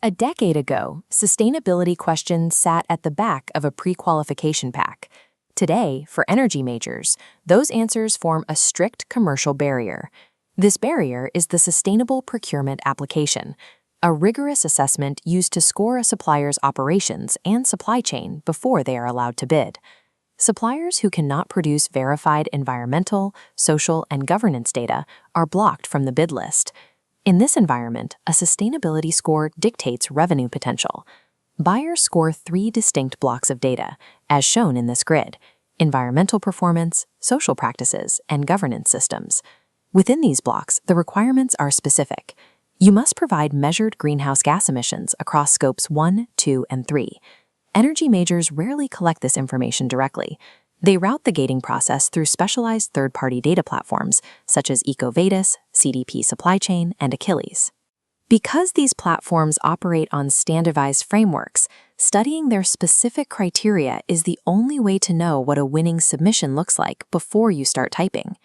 A decade ago, sustainability questions sat at the back of a pre-qualification pack. Today, for energy majors, those answers form a strict commercial barrier. This barrier is the Sustainable Procurement Application, a rigorous assessment used to score a supplier's operations and supply chain before they are allowed to bid. Suppliers who cannot produce verified environmental, social, and governance data are blocked from the bid list. In this environment, a sustainability score dictates revenue potential. Buyers score 3 distinct blocks of data, as shown in this grid: environmental performance, social practices, and governance systems. Within these blocks, the requirements are specific. You must provide measured greenhouse gas emissions across scopes 1, 2, and 3. Energy majors rarely collect this information directly. They route the gating process through specialized third-party data platforms such as EcoVadis, CDP Supply Chain, and Achilles. Because these platforms operate on standardized frameworks, studying their specific criteria is the only way to know what a winning submission looks like before you start typing.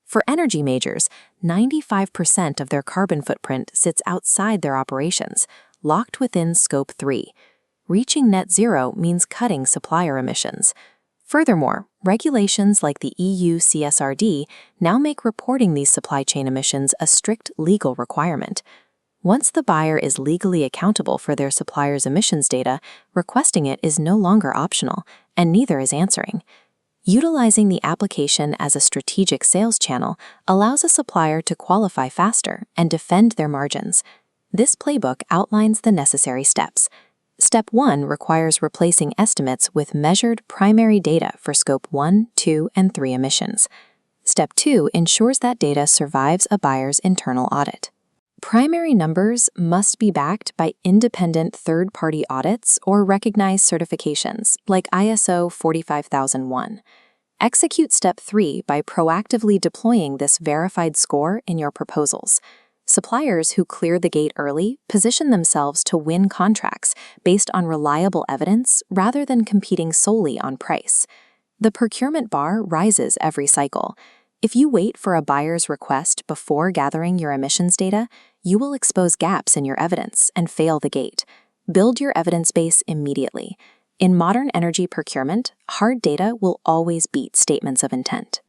For energy majors, 95% of their carbon footprint sits outside their operations, locked within Scope 3. Reaching net zero means cutting supplier emissions. Furthermore, regulations like the EU CSRD now make reporting these supply chain emissions a strict legal requirement. Once the buyer is legally accountable for their supplier's emissions data, requesting it is no longer optional, and neither is answering. Utilizing the application as a strategic sales channel allows a supplier to qualify faster and defend their margins. This playbook outlines the necessary steps. Step 1 requires replacing estimates with measured primary data for Scope 1, 2, and 3 emissions. Step 2 ensures that data survives a buyer's internal audit. Primary numbers must be backed by independent third-party audits or recognized certifications, like ISO 45001. Execute Step 3 by proactively deploying this verified score in your proposals. Suppliers who clear the gate early position themselves to win contracts based on reliable evidence rather than competing solely on price. The procurement bar rises every cycle. If you wait for a buyer's request before gathering your emissions data, you will expose gaps in your evidence and fail the gate. Build your evidence base immediately. In modern energy procurement, hard data will always beat statements of intent.